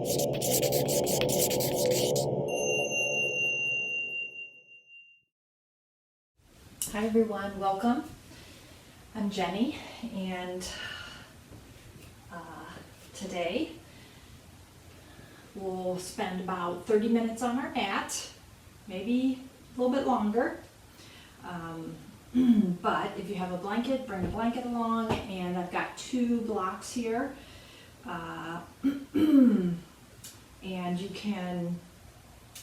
Hi everyone, welcome. I'm Jenny, and today we'll spend about 30 minutes on our mat, maybe a little bit longer. But if you have a blanket, bring a blanket along, and I've got 2 blocks here. And you can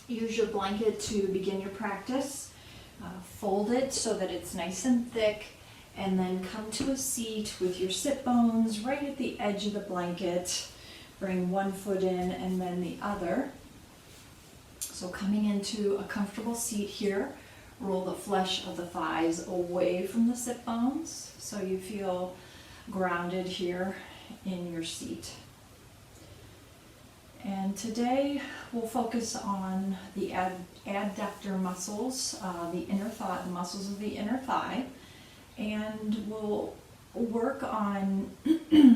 use your blanket to begin your practice. Fold it so that it's nice and thick, and then come to a seat with your sit bones right at the edge of the blanket. Bring one foot in and then the other. So coming into a comfortable seat here, roll the flesh of the thighs away from the sit bones so you feel grounded here in your seat. And today we'll focus on the adductor muscles, the muscles of the inner thigh, and we'll work on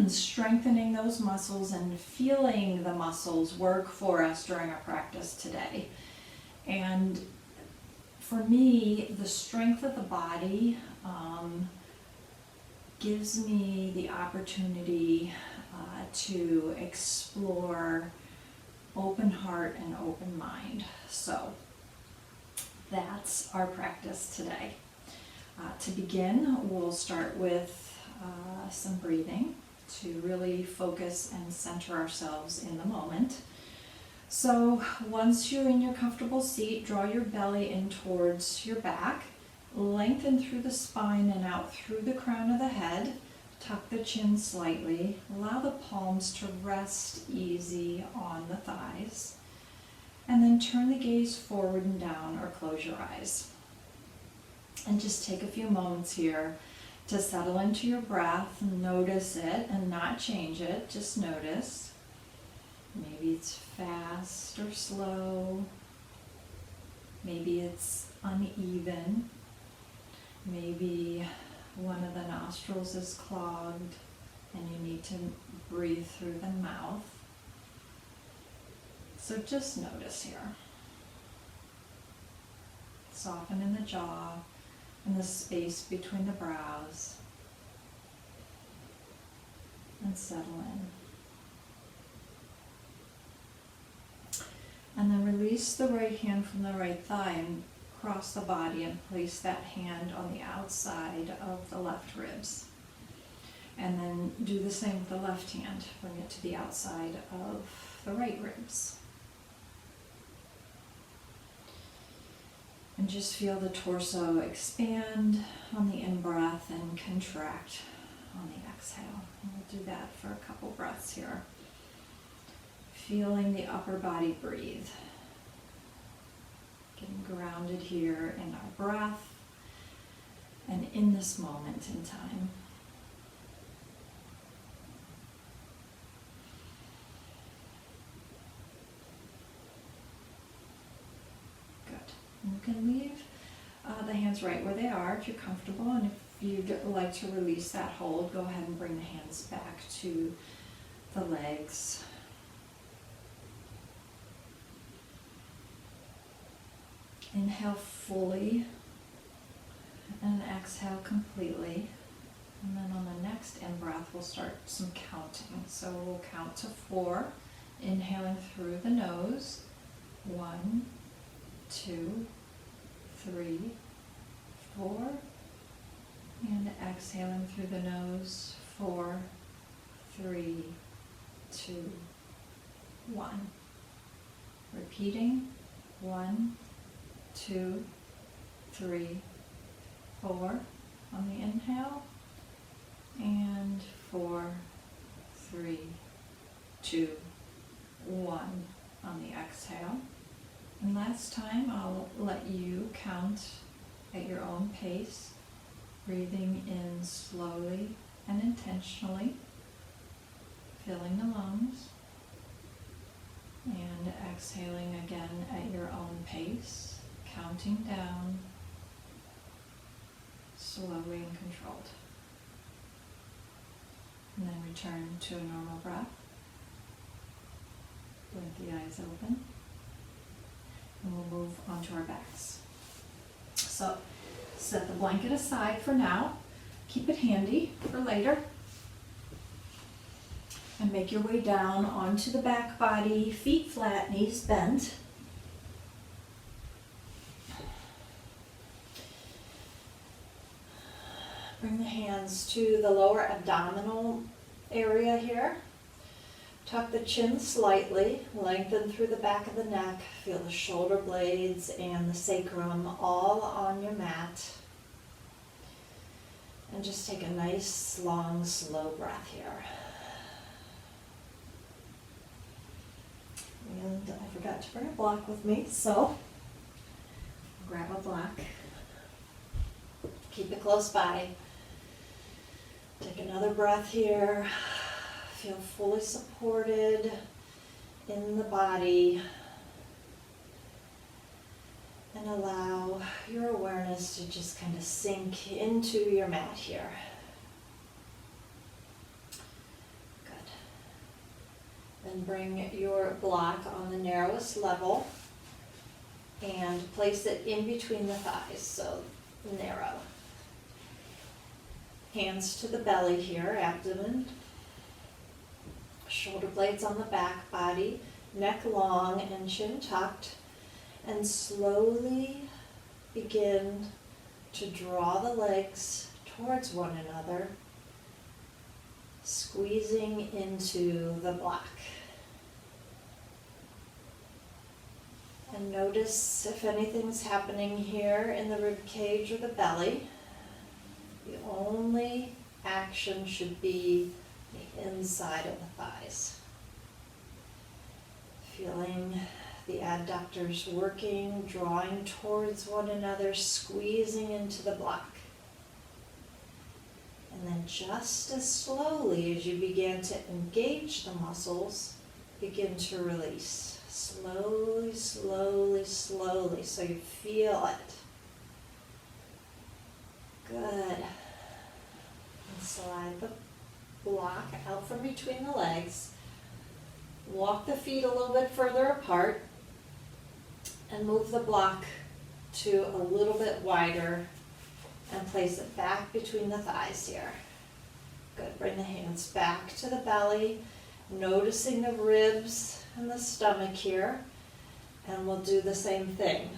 strengthening those muscles and feeling the muscles work for us during our practice today. And for me, the strength of the body gives me the opportunity to explore open heart and open mind. So that's our practice today. To begin, we'll start with some breathing to really focus and center ourselves in the moment. So once you're in your comfortable seat, draw your belly in towards your back, lengthen through the spine and out through the crown of the head. Tuck the chin slightly. Allow the palms to rest easy on the thighs. And then turn the gaze forward and down or close your eyes. And just take a few moments here to settle into your breath. Notice it and not change it. Just notice. Maybe it's fast or slow. Maybe it's uneven. Maybe one of the nostrils is clogged and you need to breathe through the mouth. So just notice here. Soften in the jaw and the space between the brows, and settle in. And then release the right hand from the right thigh and cross the body and place that hand on the outside of the left ribs. And then do the same with the left hand. Bring it to the outside of the right ribs. And just feel the torso expand on the in-breath and contract on the exhale. And we'll do that for a couple breaths here. Feeling the upper body breathe. Getting grounded here in our breath and in this moment in time. Good. And you can leave the hands right where they are if you're comfortable, and if you'd like to release that hold, go ahead and bring the hands back to the legs. Inhale fully and exhale completely. And then on the next in-breath, we'll start some counting. So we'll count to 4, inhaling through the nose. 1, 2, 3, 4. And exhaling through the nose. 4, 3, 2, 1. Repeating. 1, 2, 3, 4 on the inhale, and 4, 3, 2, 1 on the exhale. And last time I'll let you count at your own pace, breathing in slowly and intentionally, filling the lungs, and exhaling again at your own pace, counting down, slowly and controlled. And then return to a normal breath. legs open. And we'll move onto our backs. So set the blanket aside for now. Keep it handy for later. And make your way down onto the back body, feet flat, knees bent. Bring the hands to the lower abdominal area here. Tuck the chin slightly, lengthen through the back of the neck. Feel the shoulder blades and the sacrum all on your mat. And just take a nice, long, slow breath here. And I forgot to bring a block with me, so grab a block. Keep it close by. Take another breath here. Feel fully supported in the body. And allow your awareness to just kind of sink into your mat here. Good. Then bring your block on the narrowest level and place it in between the thighs, so narrow. Hands to the belly here, abdomen. Shoulder blades on the back body, neck long and chin tucked. And slowly begin to draw the legs towards one another, squeezing into the block. And notice if anything's happening here in the rib cage or the belly. The only action should be the inside of the thighs. Feeling the adductors working, drawing towards one another, squeezing into the block. And then just as slowly as you begin to engage the muscles, begin to release. Slowly, slowly, slowly, so you feel it. Good. And slide the block out from between the legs. Walk the feet a little bit further apart and move the block to a little bit wider and place it back between the thighs here. Good. Bring the hands back to the belly, noticing the ribs and the stomach here. And we'll do the same thing.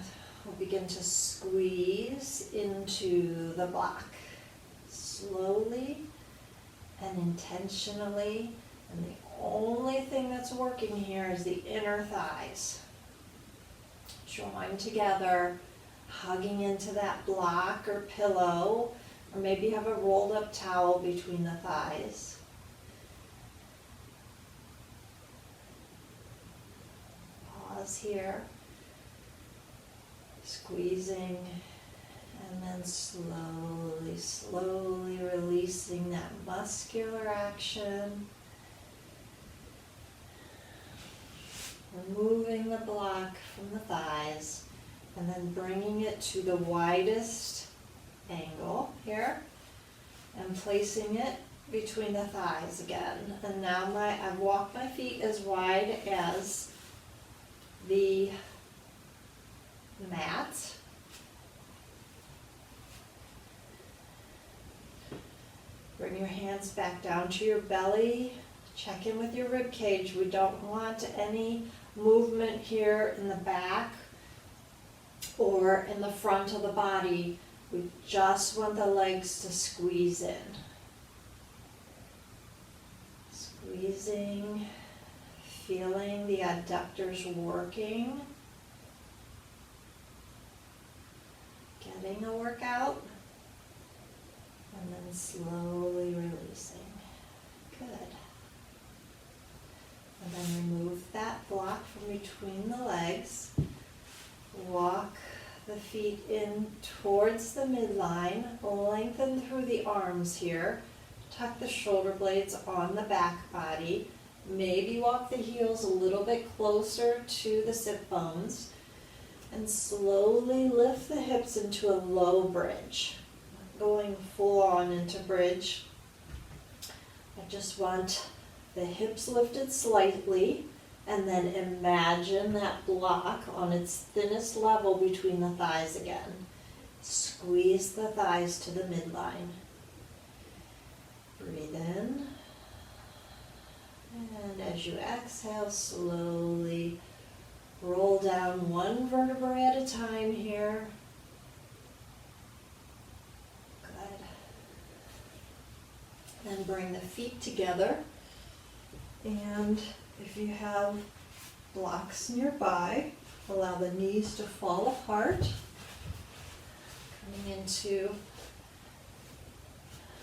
We'll begin to squeeze into the block slowly and intentionally. And the only thing that's working here is the inner thighs. Join together, hugging into that block or pillow, or maybe have a rolled up towel between the thighs. Pause here, squeezing, and then slowly, slowly releasing that muscular action. Removing the block from the thighs and then bringing it to the widest angle here and placing it between the thighs again. And now I've walked my feet as wide as the mat. Bring your hands back down to your belly. Check in with your rib cage. We don't want any movement here in the back or in the front of the body. We just want the legs to squeeze in. Squeezing, feeling the adductors working. Getting a workout. And then slowly releasing. Good. And then remove that block from between the legs. Walk the feet in towards the midline. Lengthen through the arms here. Tuck the shoulder blades on the back body. Maybe walk the heels a little bit closer to the sit bones. And slowly lift the hips into a low bridge. Going full on into bridge. I just want the hips lifted slightly And then imagine that block on its thinnest level between the thighs again. Squeeze the thighs to the midline. Breathe in. And as you exhale, slowly roll down one vertebra at a time here. Good. Then bring the feet together. And if you have blocks nearby, allow the knees to fall apart. Coming into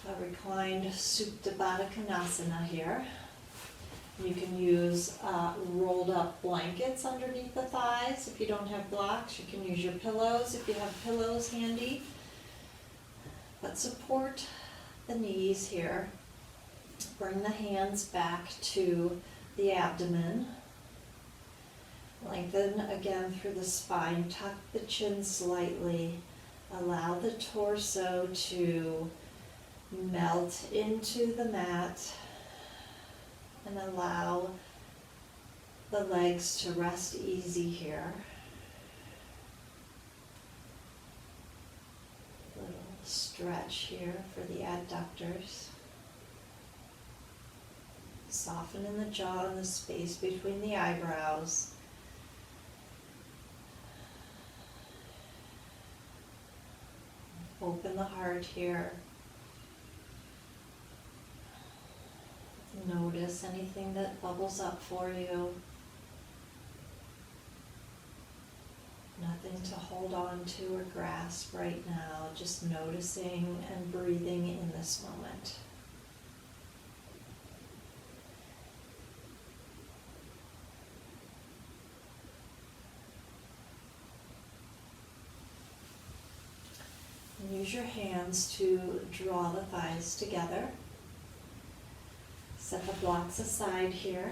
a reclined Supta Baddha Konasana here. You can use rolled up blankets underneath the thighs if you don't have blocks. You can use your pillows if you have pillows handy. But support the knees here. Bring the hands back to the abdomen. Lengthen again through the spine. Tuck the chin slightly. Allow the torso to melt into the mat. And allow the legs to rest easy here. A little stretch here for the adductors. Soften in the jaw and the space between the eyebrows. Open the heart here. Notice anything that bubbles up for you. Nothing to hold on to or grasp right now, just noticing and breathing in this moment. And use your hands to draw the thighs together. Set the blocks aside here.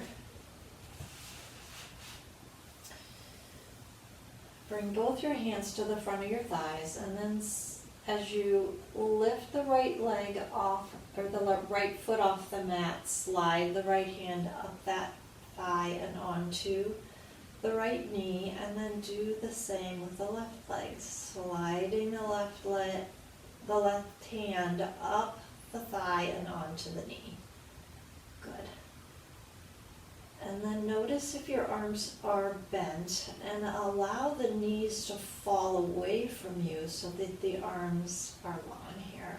Bring both your hands to the front of your thighs, and then as you lift the right leg off, or the right foot off the mat, slide the right hand up that thigh and onto the right knee, and then do the same with the left leg, sliding the left hand up the thigh and onto the knee. Good. And then notice if your arms are bent, and allow the knees to fall away from you so that the arms are long here.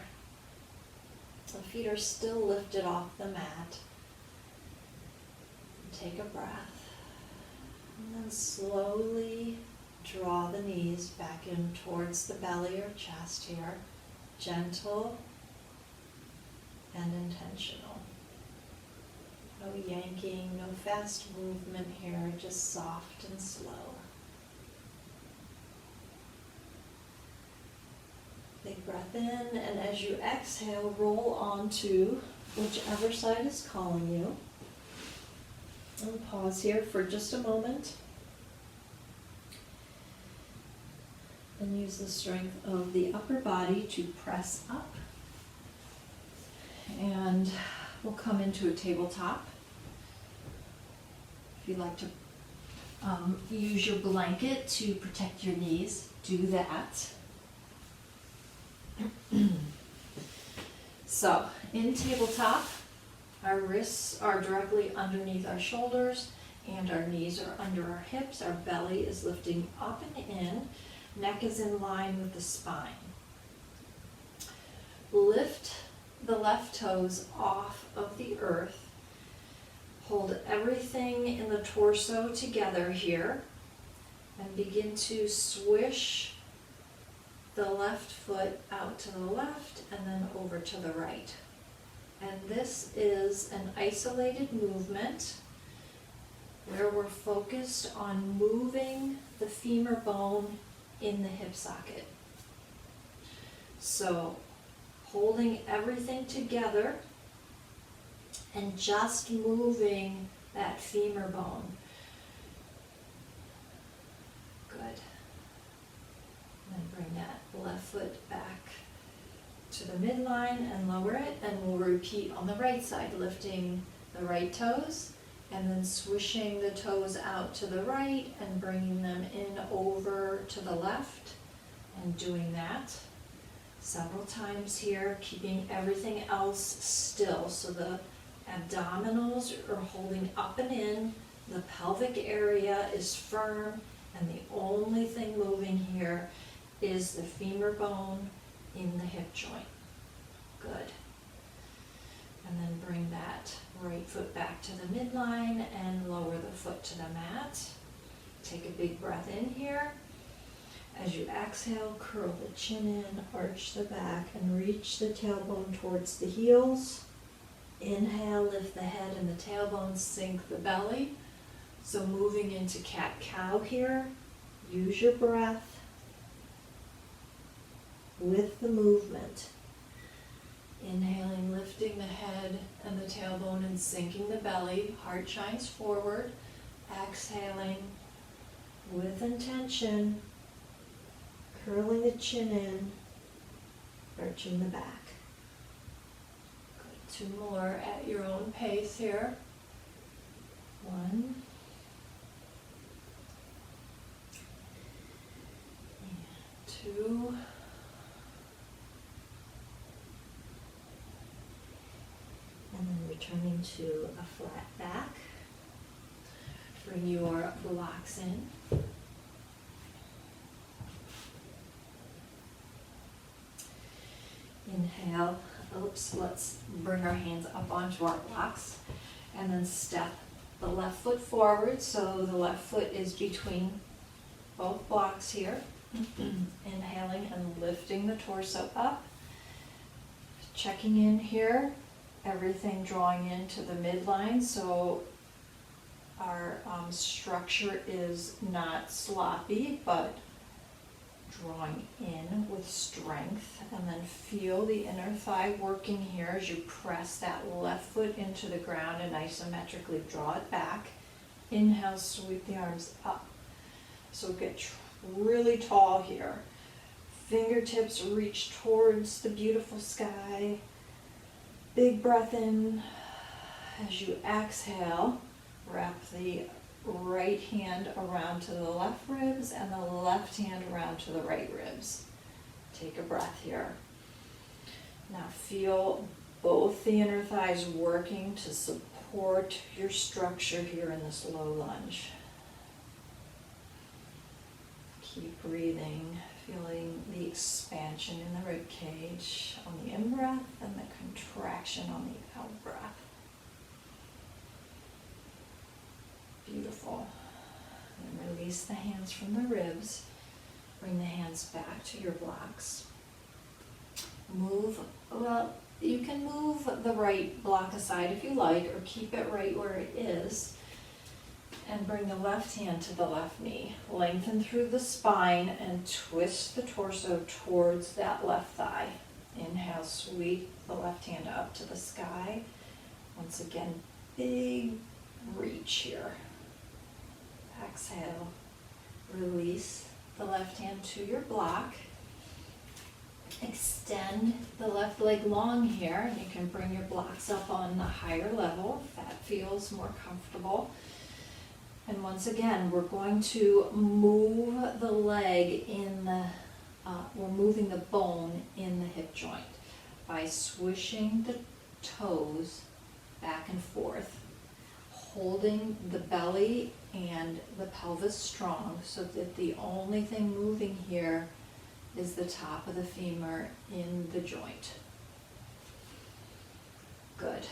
The feet are still lifted off the mat. Take a breath. And then slowly draw the knees back in towards the belly or chest here. Gentle and intentional. No yanking, no fast movement here, just soft and slow. Big breath in, and as you exhale, roll onto whichever side is calling you. And pause here for just a moment. And use the strength of the upper body to press up. And we'll come into a tabletop. If you'd like to use your blanket to protect your knees, do that. So, in tabletop, our wrists are directly underneath our shoulders and our knees are under our hips. Our belly is lifting up and in. Neck is in line with the spine. Lift the left toes off of the earth. Hold everything in the torso together here and begin to swish the left foot out to the left and then over to the right. And this is an isolated movement where we're focused on moving the femur bone in the hip socket. So holding everything together and just moving that femur bone. Good. And bring that left foot back to the midline and lower it, and we'll repeat on the right side, lifting the right toes And then swishing the toes out to the right and bringing them in over to the left, and doing that several times here, keeping everything else still. So the abdominals are holding up and in, the pelvic area is firm, and the only thing moving here is the femur bone in the hip joint. Good. And then bring that right foot back to the midline and lower the foot to the mat. Take a big breath in here. As you exhale, curl the chin in, arch the back, and reach the tailbone towards the heels. Inhale, lift the head and the tailbone, sink the belly. So moving into cat-cow here, use your breath with the movement. Inhaling, lifting the head and the tailbone and sinking the belly, heart shines forward. Exhaling with intention, curling the chin in, arching the back. Good. 2 more at your own pace here. 1. And 2. And then returning to a flat back. Bring your blocks in. Inhale. Oops, let's bring our hands up onto our blocks. And then step the left foot forward. So the left foot is between both blocks here. Inhaling and lifting the torso up. Checking in here. Everything drawing into the midline, so our structure is not sloppy, but drawing in with strength. And then feel the inner thigh working here as you press that left foot into the ground and isometrically draw it back. Inhale, sweep the arms up. So get really tall here. Fingertips reach towards the beautiful sky. Big breath in. As you exhale, wrap the right hand around to the left ribs and the left hand around to the right ribs. Take a breath here. Now feel both the inner thighs working to support your structure here in this low lunge. Keep breathing. Feeling the expansion in the rib cage on the in-breath and the contraction on the out-breath. Beautiful. And release the hands from the ribs. Bring the hands back to your blocks. You can move the right block aside if you like, or keep it right where it is. And bring the left hand to the left knee. Lengthen through the spine and twist the torso towards that left thigh. Inhale, sweep the left hand up to the sky. Once again, big reach here. Exhale, release the left hand to your block. Extend the left leg long here, and you can bring your blocks up on the higher level if that feels more comfortable. And once again, we're going to move the leg in the, we're moving the bone in the hip joint by swishing the toes back and forth, holding the belly and the pelvis strong so that the only thing moving here is the top of the femur in the joint. Good.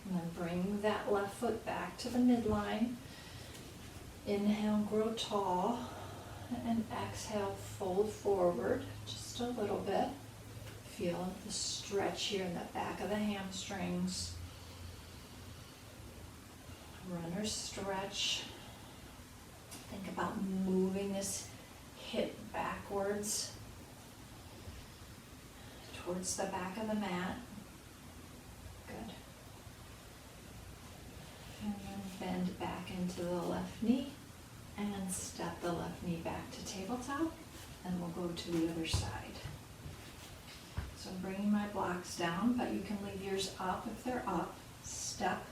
And then bring that left foot back to the midline. Inhale, grow tall, and exhale, fold forward just a little bit. Feel the stretch here in the back of the hamstrings. Runner stretch. Think about moving this hip backwards towards the back of the mat. Good. And then bend back into the left knee and step the left knee back to tabletop, and we'll go to the other side. So I'm bringing my blocks down, but you can leave yours up if they're up. Step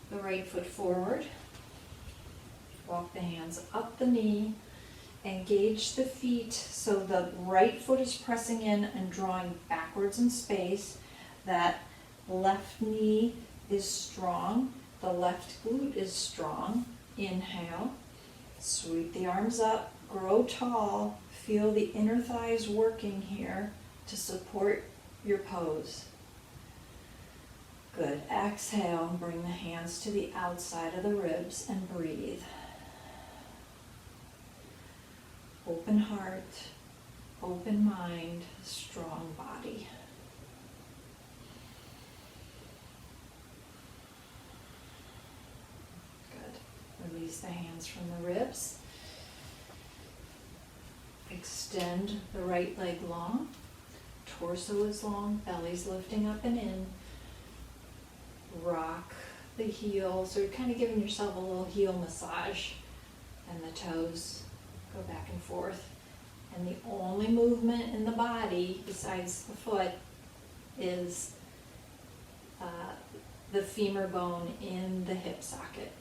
the right foot forward. Walk the hands up the knee. Engage the feet so the right foot is pressing in and drawing backwards in space. That left knee is strong. The left glute is strong. Inhale. Sweep the arms up. Grow tall. Feel the inner thighs working here to support your pose. Good. Exhale. Bring the hands to the outside of the ribs and breathe. Open heart, open mind, strong body. Good. Release the hands from the ribs. Extend the right leg long. Torso is long, belly's lifting up and in. Rock the heels, so you're kind of giving yourself a little heel massage, and the toes go back and forth. And the only movement in the body besides the foot is the femur bone in the hip socket.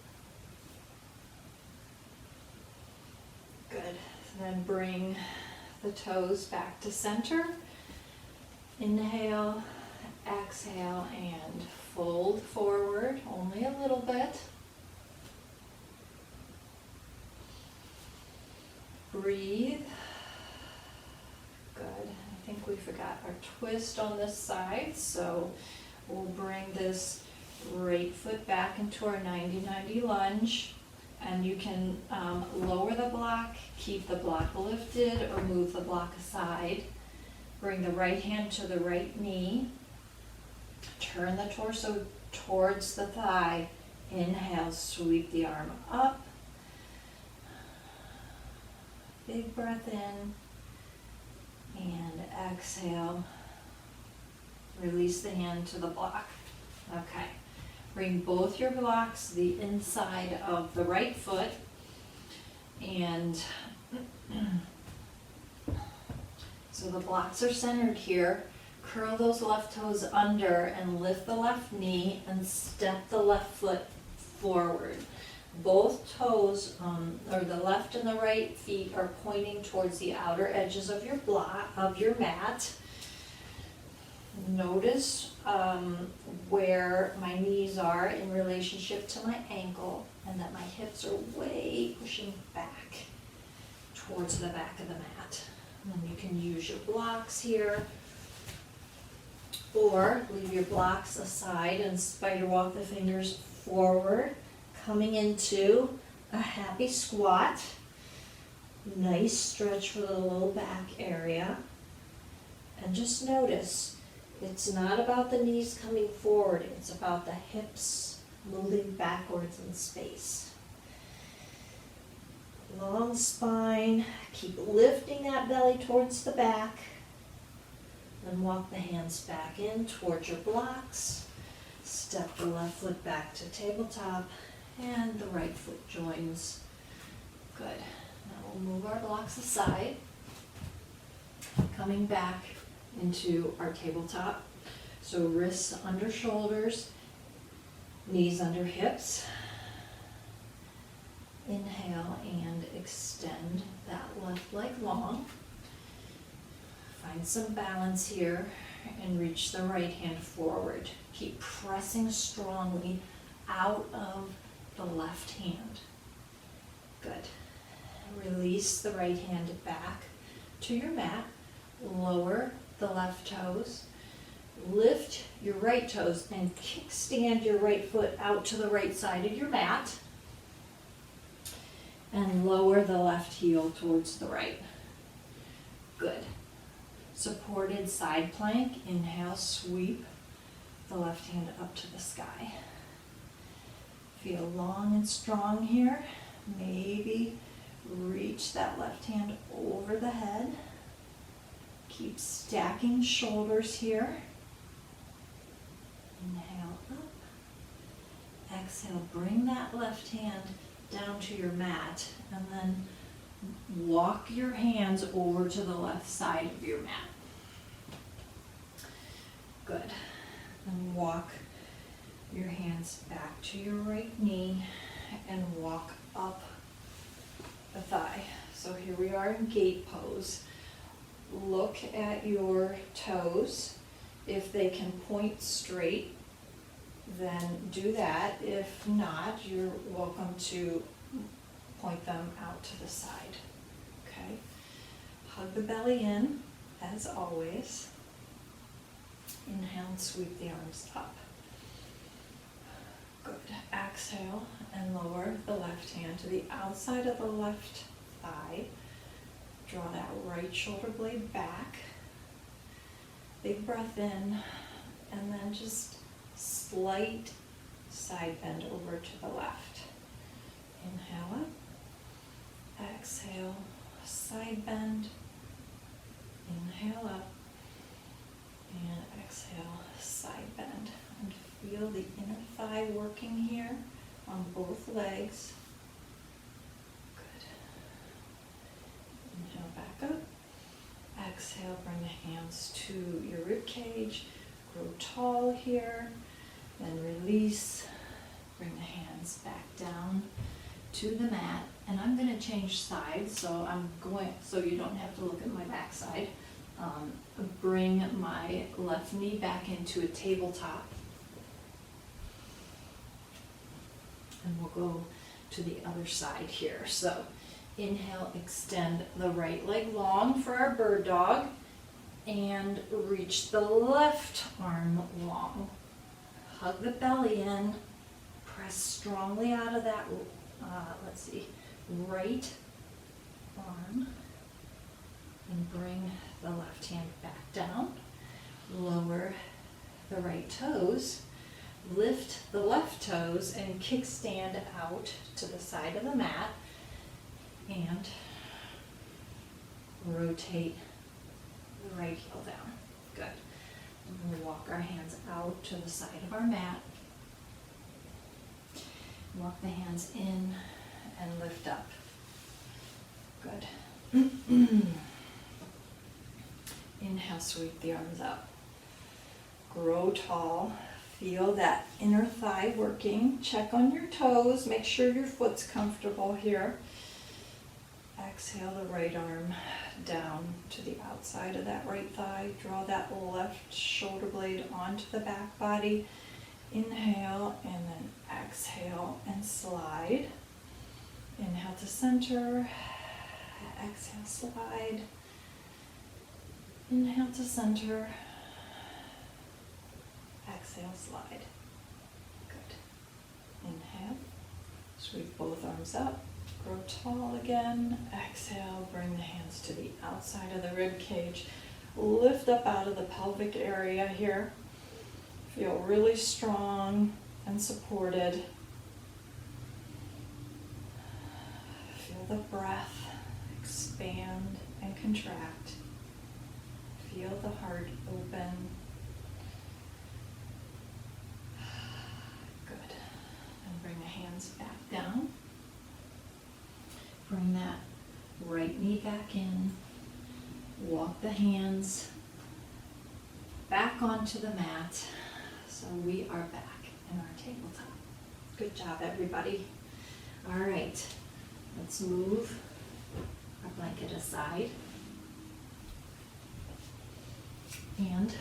Good. Then bring the toes back to center. Inhale, exhale, and fold forward only a little bit. Breathe. Good. I think we forgot our twist on this side, so we'll bring this right foot back into our 90-90 lunge, and you can lower the block, keep the block lifted, or move the block aside. Bring the right hand to the right knee. Turn the torso towards the thigh. Inhale, sweep the arm up. Big breath in, and exhale. Release the hand to the block. Okay. Bring both your blocks the inside of the right foot, and so the blocks are centered here. Curl those left toes under and lift the left knee and step the left foot forward. Both toes, or the left and the right feet, are pointing towards the outer edges of your mat. Notice where my knees are in relationship to my ankle, and that my hips are way pushing back towards the back of the mat. And then you can use your blocks here, or leave your blocks aside and spider walk the fingers forward, coming into a happy squat. Nice stretch for the low back area. And just notice, it's not about the knees coming forward, it's about the hips moving backwards in space. Long spine, keep lifting that belly towards the back. Then walk the hands back in towards your blocks. Step the left foot back to tabletop, and the right foot joins. Good. Now we'll move our blocks aside, coming back into our tabletop. So wrists under shoulders, knees under hips. Inhale and extend that left leg long. Find some balance here and reach the right hand forward. Keep pressing strongly out of the left hand. Good. Release the right hand back to your mat. Lower the left toes. Lift your right toes and kickstand your right foot out to the right side of your mat. And lower the left heel towards the right. Good. Supported side plank. Inhale, sweep the left hand up to the sky. Feel long and strong here. Maybe reach that left hand over the head. Keep stacking shoulders here. Inhale up. Exhale, bring that left hand down to your mat, and then walk your hands over to the left side of your mat. Good. And walk your hands back to your right knee and walk up the thigh. So here we are in gate pose. Look at your toes. If they can point straight, then do that. If not, you're welcome to point them out to the side. Okay? Hug the belly in, as always. Inhale and sweep the arms up. Good. Exhale and lower the left hand to the outside of the left thigh. Draw that right shoulder blade back. Big breath in, and then just slight side bend over to the left. Inhale up. Exhale, side bend. Inhale up. And exhale, side bend. And feel the inner thigh working here on both legs. Good. Inhale back up. Exhale, bring the hands to your rib cage. Grow tall here. Then release. Bring the hands back down to the mat. And I'm going to change sides, so you don't have to look at my backside. Bring my left knee back into a tabletop. And we'll go to the other side here. So inhale, extend the right leg long for our bird dog. And reach the left arm long. Hug the belly in. Press strongly out of that, right arm. And bring the left hand back down. Lower the right toes. Lift the left toes and kickstand out to the side of the mat. And rotate the right heel down. Good. And we'll walk our hands out to the side of our mat. Walk the hands in and lift up. Good. Inhale, sweep the arms up. Grow tall. Feel that inner thigh working. Check on your toes. Make sure your foot's comfortable here. Exhale the right arm down to the outside of that right thigh. Draw that left shoulder blade onto the back body. Inhale and then exhale and slide. Inhale to center. Exhale, slide. Inhale to center. Exhale, slide. Good. Inhale. Sweep both arms up. Grow tall again. Exhale, bring the hands to the outside of the rib cage. Lift up out of the pelvic area here. Feel really strong and supported. Feel the breath expand and contract. Feel the heart open. Good. And bring the hands back down. Bring that right knee back in. Walk the hands back onto the mat. So we are back in our tabletop. Good job, everybody. All right, let's move our blanket aside. And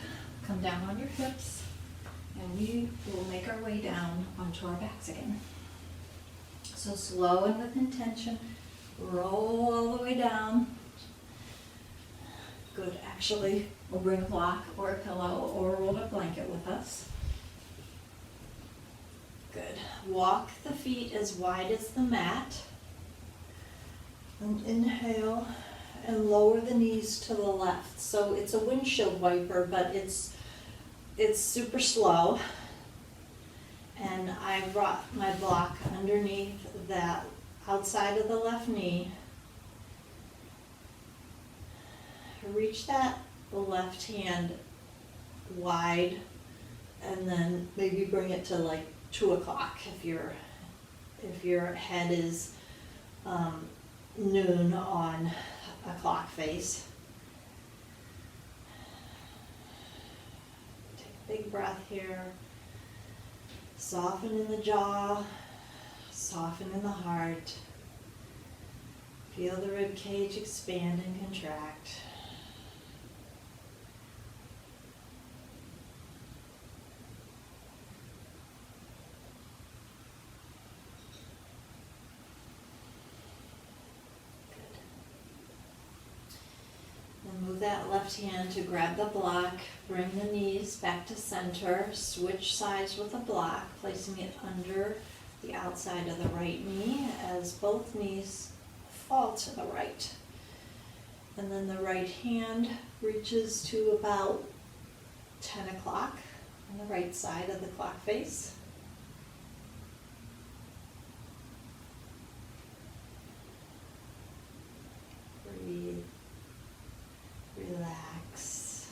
come down on your hips. And we will make our way down onto our backs again. So slow and with intention. Roll all the way down. Good. Actually, we'll bring a block or a pillow or a rolled up blanket with us. Good. Walk the feet as wide as the mat. And inhale and lower the knees to the left. So it's a windshield wiper, but it's super slow. And I brought my block underneath that outside of the left knee. Reach that left hand wide and then maybe bring it to like 2 o'clock if your head is noon on a clock face. Take a big breath here. Soften in the jaw, soften in the heart. Feel the rib cage expand and contract. Then move that left hand to grab the block, bring the knees back to center, switch sides with the block, placing it under the outside of the right knee as both knees fall to the right. And then the right hand reaches to about 10 o'clock on the right side of the clock face. Breathe. Relax.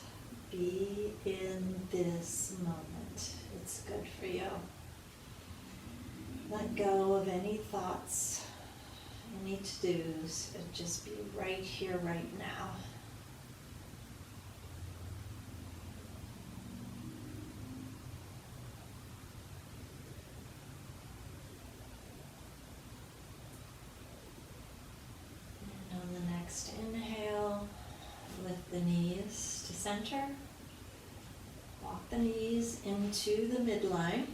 Be in this moment. It's good for you. Let go of any thoughts, any to-dos, and just be right here, right now. And on the next inhale, lift the knees to center. Walk the knees into the midline.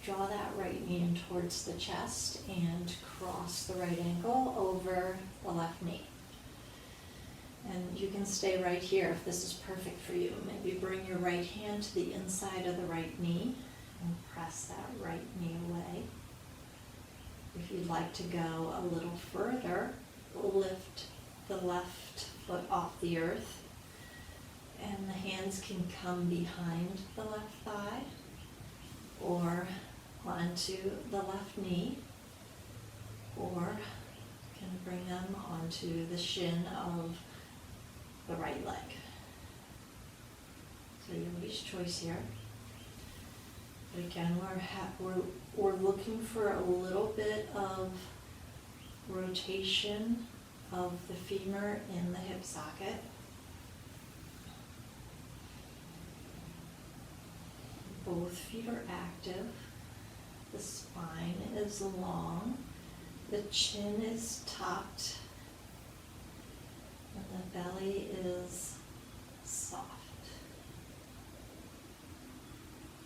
Draw that right knee in towards the chest and cross the right ankle over the left knee. And you can stay right here if this is perfect for you. Maybe bring your right hand to the inside of the right knee and press that right knee away. If you'd like to go a little further, lift the left foot off the earth, and the hands can come behind the left thigh or onto the left knee, or can bring them onto the shin of the right leg. So yogi's choice here. But again, we're looking for a little bit of rotation of the femur in the hip socket. Both feet are active. The spine is long. The chin is tucked. And the belly is soft.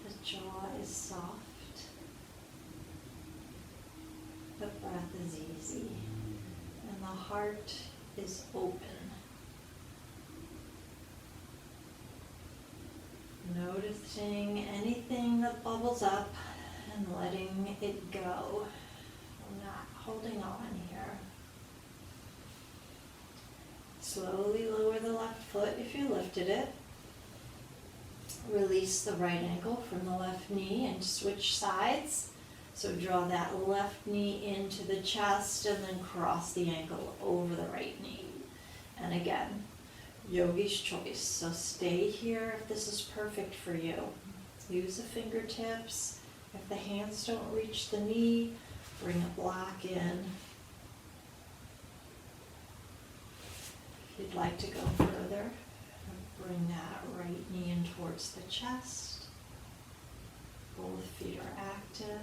The jaw is soft. The breath is easy. And the heart is open. Noticing anything that bubbles up and letting it go. I'm not holding on here. Slowly lower the left foot if you lifted it. Release the right ankle from the left knee and switch sides. So draw that left knee into the chest and then cross the ankle over the right knee. And again, yogi's choice. So stay here if this is perfect for you. Use the fingertips. If the hands don't reach the knee, bring a block in. If you'd like to go further, bring that right knee in towards the chest. Both feet are active.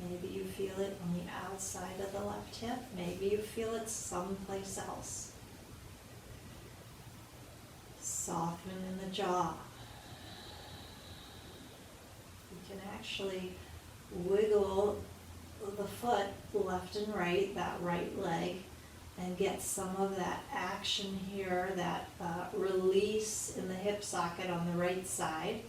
Maybe you feel it on the outside of the left hip. Maybe you feel it someplace else. Soften in the jaw. You can actually wiggle the foot left and right, that right leg, and get some of that action here, that release in the hip socket on the right side.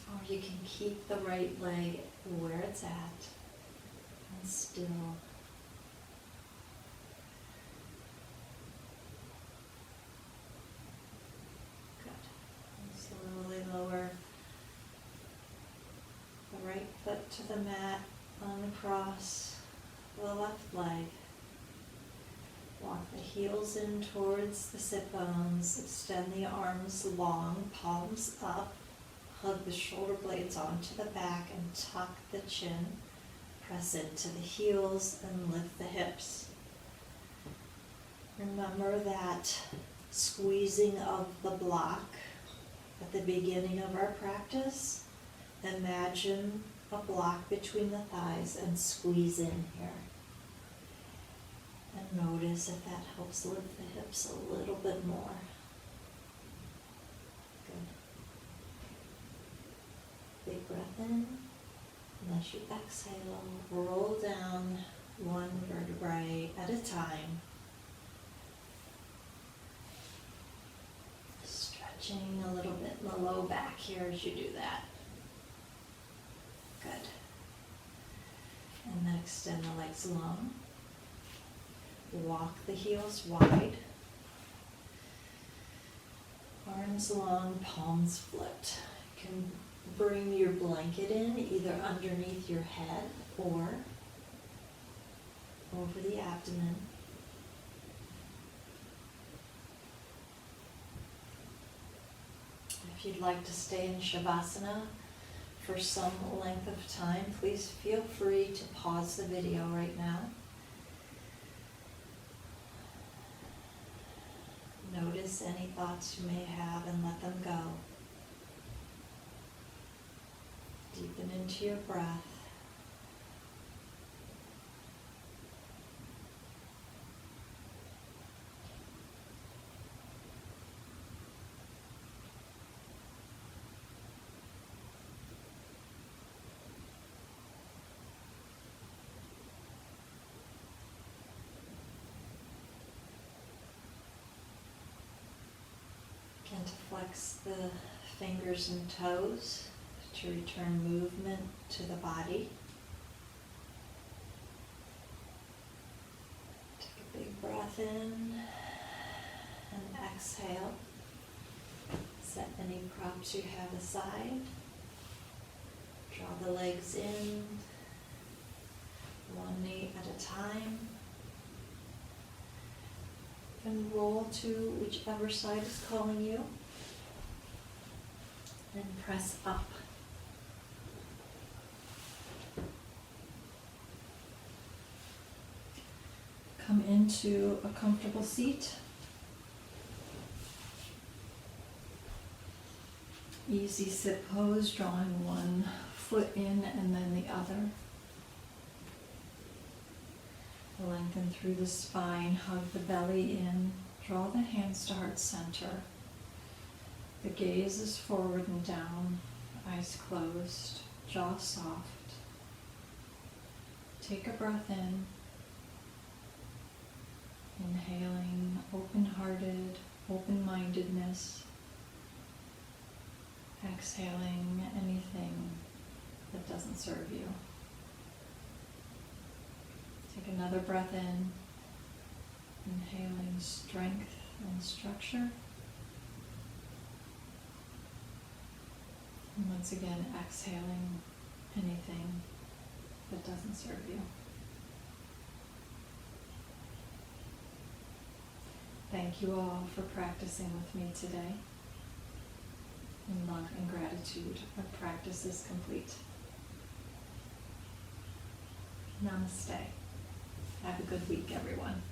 Or you can keep the right leg where it's at and still. Slowly lower the right foot to the mat, uncross the left leg. Walk the heels in towards the sit bones, extend the arms long, palms up, hug the shoulder blades onto the back and tuck the chin. Press into the heels and lift the hips. Remember that squeezing of the block at the beginning of our practice. Imagine a block between the thighs and squeeze in here. And notice if that helps lift the hips a little bit more. Good. Big breath in. And as you exhale, roll down one vertebrae at a time. Stretching a little bit in the low back here as you do that. Good. And then extend the legs long. Walk the heels wide. Arms long, palms flipped. You can bring your blanket in either underneath your head or over the abdomen. If you'd like to stay in Shavasana for some length of time, please feel free to pause the video right now. Notice any thoughts you may have and let them go. Deepen into your breath. Begin to flex the fingers and toes to return movement to the body. Take a big breath in and exhale. Set any props you have aside. Draw the legs in, one knee at a time. And roll to whichever side is calling you. And press up. Come into a comfortable seat. Easy sit pose, drawing one foot in and then the other. Lengthen through the spine, hug the belly in, draw the hands to heart center. The gaze is forward and down, eyes closed, jaw soft. Take a breath in, inhaling open-hearted, open-mindedness. Exhaling anything that doesn't serve you. Take another breath in, inhaling strength and structure. And once again, exhaling anything that doesn't serve you. Thank you all for practicing with me today. In love and gratitude, our practice is complete. Namaste. Have a good week, everyone.